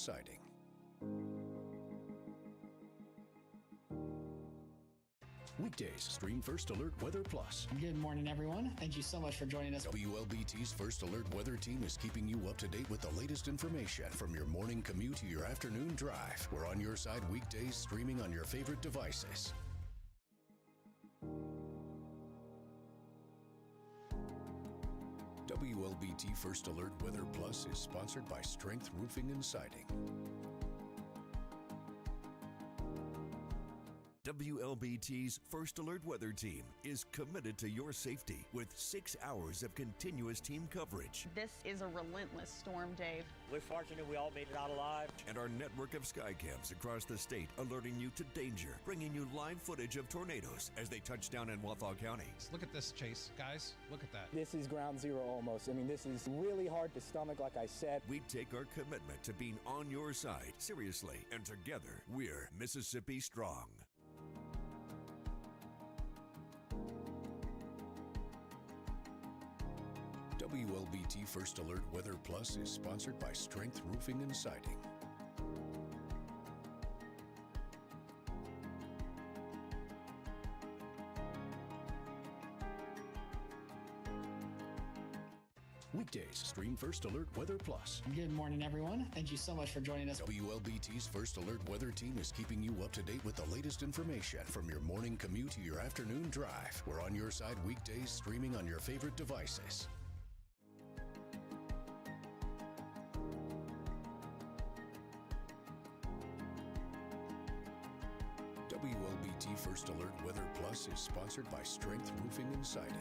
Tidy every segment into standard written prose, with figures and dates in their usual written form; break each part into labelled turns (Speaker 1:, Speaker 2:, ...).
Speaker 1: sighting. Weekdays, stream First Alert Weather Plus.
Speaker 2: Good morning, everyone. Thank you so much for joining us.
Speaker 1: WLBT's First Alert Weather Team is keeping you up to date with the latest information from your morning commute to your afternoon drive. We're on your side weekdays, streaming on your favorite devices. WLBT First Alert Weather Plus is sponsored by Strength Roofing and Siding.
Speaker 3: WLBT's First Alert Weather Team is committed to your safety with 6 hours of continuous team coverage.
Speaker 4: This is a relentless storm, Dave.
Speaker 5: We're fortunate we all made it out alive.
Speaker 3: And our network of skycams across the state alerting you to danger, bringing you live footage of tornadoes as they touch down in Wathau County.
Speaker 6: Look at this, Chase. Guys, look at that.
Speaker 7: This is ground zero almost. I mean, this is really hard to stomach, like I said.
Speaker 3: We take our commitment to being on your side seriously, and together, we're Mississippi Strong.
Speaker 1: WLBT First Alert Weather Plus is sponsored by Strength Roofing and Siding. Weekdays, stream First Alert Weather Plus.
Speaker 2: Good morning, everyone. Thank you so much for joining us.
Speaker 1: WLBT's First Alert Weather Team is keeping you up to date with the latest information from your morning commute to your afternoon drive. We're on your side weekdays, streaming on your favorite devices. WLBT First Alert Weather Plus is sponsored by Strength Roofing and Siding.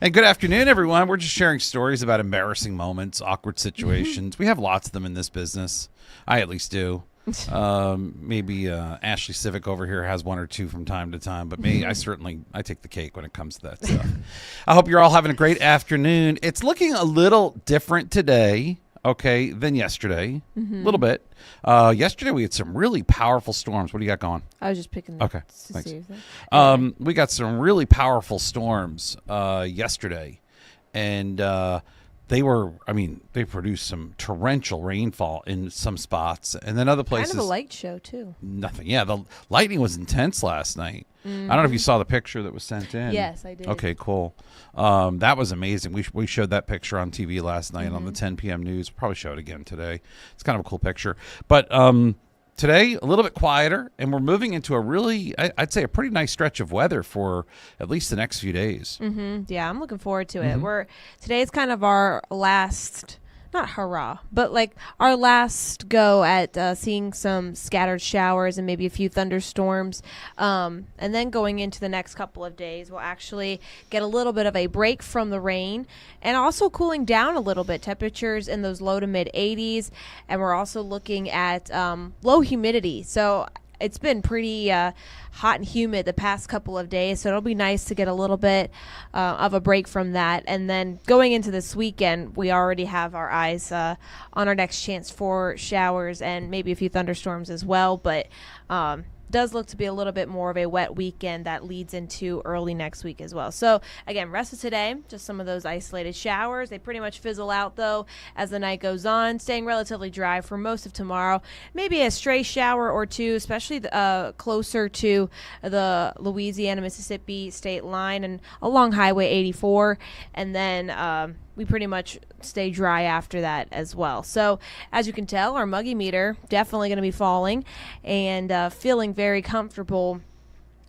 Speaker 6: And good afternoon, everyone. We're just sharing stories about embarrassing moments, awkward situations. We have lots of them in this business. I at least do. Maybe Ashley Civic over here has one or two from time to time, but me, I take the cake when it comes to that stuff. I hope you're all having a great afternoon. It's looking a little different today, okay, than yesterday. A little bit. Yesterday we had some really powerful storms. What do you got going?
Speaker 8: I was just picking
Speaker 6: Okay,
Speaker 8: to
Speaker 6: thanks.
Speaker 8: see
Speaker 6: We got some really powerful storms yesterday, and they produced some torrential rainfall in some spots, and then other places.
Speaker 8: Kind of a light show too.
Speaker 6: Nothing. Yeah, the lightning was intense last night. I don't know if you saw the picture that was sent in.
Speaker 8: Yes, I did.
Speaker 6: Okay, cool. That was amazing. We showed that picture on TV last night on the 10 p.m. news. We'll probably show it again today. It's kind of a cool picture. But today, a little bit quieter, and we're moving into a really, I'd say, a pretty nice stretch of weather for at least the next few days.
Speaker 8: Yeah, I'm looking forward to it. Today's kind of our last, not hurrah, but like our last go at seeing some scattered showers and maybe a few thunderstorms. And then going into the next couple of days, we'll actually get a little bit of a break from the rain and also cooling down a little bit. Temperatures in those low to mid 80s. And we're also looking at low humidity. So it's been pretty hot and humid the past couple of days, so it'll be nice to get a little bit of a break from that. And then going into this weekend, we already have our eyes on our next chance for showers and maybe a few thunderstorms as well. But does look to be a little bit more of a wet weekend that leads into early next week as well. So again, rest of today, just some of those isolated showers. They pretty much fizzle out though as the night goes on, staying relatively dry for most of tomorrow. Maybe a stray shower or two, especially closer to the Louisiana-Mississippi state line and along Highway 84. And then we pretty much stay dry after that as well. So as you can tell, our muggy meter definitely going to be falling and feeling very comfortable,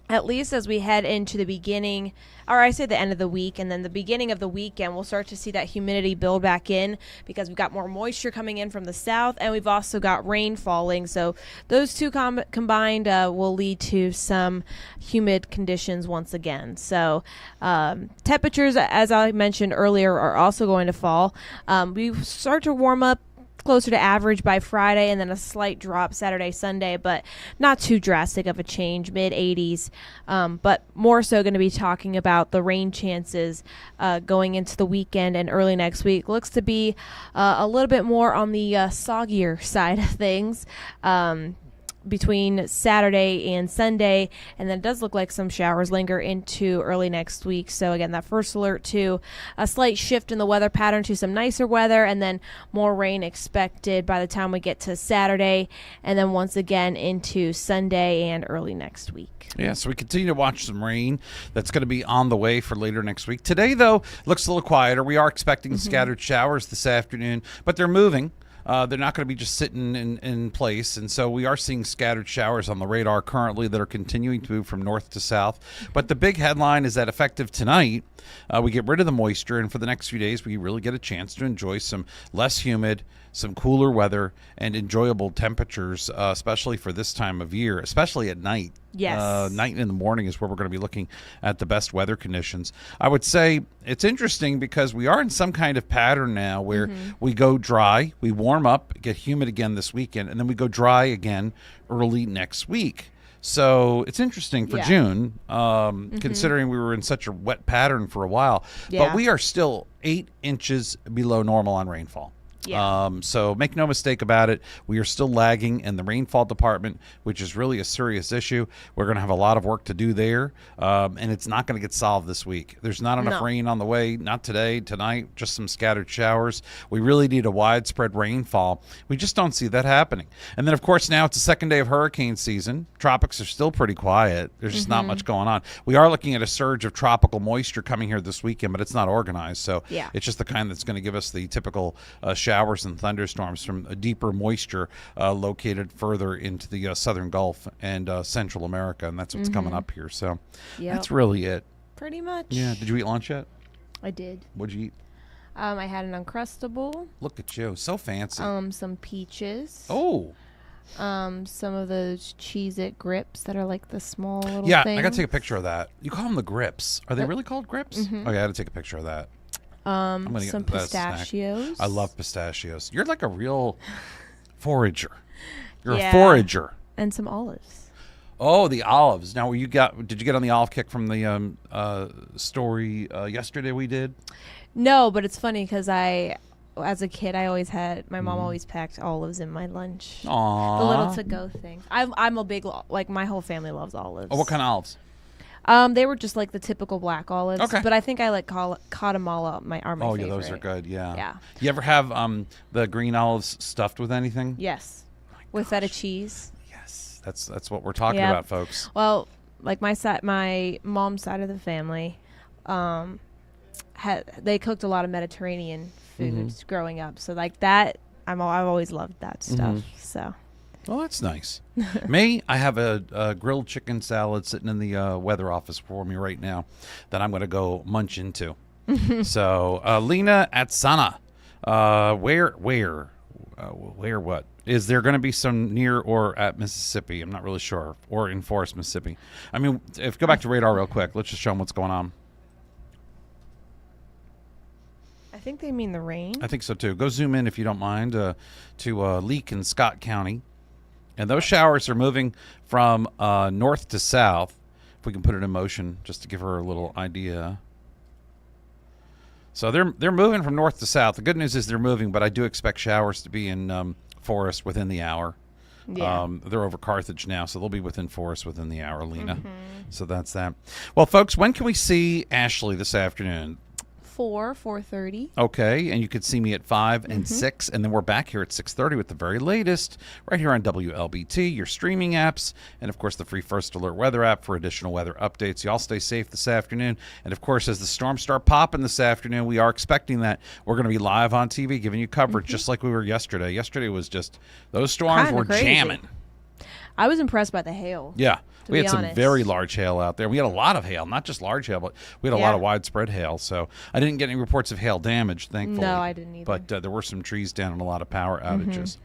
Speaker 8: at least as we head into the beginning, or I say the end of the week, and then the beginning of the weekend, we'll start to see that humidity build back in because we've got more moisture coming in from the south, and we've also got rain falling. So those two combined will lead to some humid conditions once again. So temperatures, as I mentioned earlier, are also going to fall. We start to warm up closer to average by Friday, and then a slight drop Saturday, Sunday, but not too drastic of a change, mid-80s. But more so going to be talking about the rain chances going into the weekend and early next week. Looks to be a little bit more on the soggier side of things. between Saturday and Sunday, and then it does look like some showers linger into early next week. So again, that first alert to a slight shift in the weather pattern to some nicer weather, and then more rain expected by the time we get to Saturday, and then once again into Sunday and early next week.
Speaker 6: Yeah, so we continue to watch some rain. That's going to be on the way for later next week. Today, though, looks a little quieter. We are expecting scattered showers this afternoon, but they're moving. They're not going to be just sitting in place, and so we are seeing scattered showers on the radar currently that are continuing to move from north to south. But the big headline is that effective tonight, we get rid of the moisture, and for the next few days, we really get a chance to enjoy some less humid, some cooler weather, and enjoyable temperatures, especially for this time of year, especially at night.
Speaker 8: Yes.
Speaker 6: Night and in the morning is where we're going to be looking at the best weather conditions. I would say it's interesting because we are in some kind of pattern now where we go dry, we warm up, get humid again this weekend, and then we go dry again early next week. So it's interesting for June, considering we were in such a wet pattern for a while.
Speaker 8: Yeah.
Speaker 6: But we are still 8 inches below normal on rainfall.
Speaker 8: Yeah.
Speaker 6: So make no mistake about it. We are still lagging in the rainfall department, which is really a serious issue. We're going to have a lot of work to do there, and it's not going to get solved this week. There's not enough rain on the way, not today, tonight, just some scattered showers. We really need a widespread rainfall. We just don't see that happening. And then, of course, now it's the second day of hurricane season. Tropics are still pretty quiet. There's just not much going on. We are looking at a surge of tropical moisture coming here this weekend, but it's not organized. So it's just the kind that's going to give us the typical showers and thunderstorms from a deeper moisture located further into the southern Gulf and Central America, and that's what's coming up here. So that's really it.
Speaker 8: Pretty much.
Speaker 6: Yeah. Did you eat lunch yet?
Speaker 8: I did.
Speaker 6: What'd you eat?
Speaker 8: I had an Uncrustable.
Speaker 6: Look at you. So fancy.
Speaker 8: Some peaches.
Speaker 6: Oh.
Speaker 8: Some of those Cheez-It grips that are like the small little things.
Speaker 6: I got to take a picture of that. You call them the grips. Are they really called grips? Okay, I got to take a picture of that.
Speaker 8: Some pistachios.
Speaker 6: I love pistachios. You're like a real forager. You're
Speaker 8: Yeah.
Speaker 6: a forager.
Speaker 8: And some olives.
Speaker 6: Oh, the olives. Now, did you get on the olive kick from the story yesterday we did?
Speaker 8: No, but it's funny because as a kid, I always had, my mom always packed olives in my lunch.
Speaker 6: Aww.
Speaker 8: The little to-go things. I'm a big, like, my whole family loves olives.
Speaker 6: Oh, what kind of olives?
Speaker 8: They were just like the typical black olives.
Speaker 6: Okay.
Speaker 8: But I think I like Katamala are my
Speaker 6: Oh, yeah,
Speaker 8: favorite.
Speaker 6: those are good, yeah.
Speaker 8: Yeah.
Speaker 6: You ever have the green olives stuffed with anything?
Speaker 8: Yes. With feta cheese.
Speaker 6: Yes. That's what we're talking
Speaker 8: Yep.
Speaker 6: about, folks.
Speaker 8: Well, like my mom's side of the family, they cooked a lot of Mediterranean foods growing up. So like that, I've always loved that stuff. So.
Speaker 6: Oh, that's nice. Me, I have a grilled chicken salad sitting in the weather office for me right now that I'm going to go munch into. So, Lena at Sana, where what? Is there going to be some near or at Mississippi? I'm not really sure. Or in Forest, Mississippi. I mean, go back to radar real quick. Let's just show them what's going on.
Speaker 8: I think they mean the rain.
Speaker 6: I think so, too. Go zoom in, if you don't mind, to Leake in Scott County. And those showers are moving from north to south. If we can put it in motion, just to give her a little idea. So they're moving from north to south. The good news is they're moving, but I do expect showers to be in Forest within the hour.
Speaker 8: Yeah.
Speaker 6: They're over Carthage now, so they'll be within Forest within the hour, Lena. So that's that. Well, folks, when can we see Ashley this afternoon?
Speaker 8: 4:30.
Speaker 6: Okay, and you could see me at 5 and 6, and then we're back here at 6:30 with the very latest, right here on WLBT, your streaming apps, and of course the free First Alert weather app for additional weather updates. Y'all stay safe this afternoon, and of course as the storms start popping this afternoon, we are expecting that we're going to be live on TV giving you coverage just like we were yesterday. Yesterday was just, those storms
Speaker 8: Kinda
Speaker 6: were
Speaker 8: crazy.
Speaker 6: jamming.
Speaker 8: I was impressed by the hail.
Speaker 6: Yeah. We had
Speaker 8: be
Speaker 6: some
Speaker 8: honest.
Speaker 6: very large hail out there. We had a lot of hail, not just large hail, but we had a lot of widespread hail. So I didn't get any reports of hail damage, thankfully.
Speaker 8: No, I didn't either.
Speaker 6: But there were some trees down and a lot of power outages.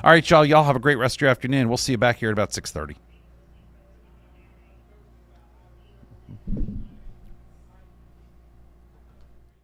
Speaker 6: All right, y'all. Y'all have a great rest of your afternoon. We'll see you back here at about 6:30.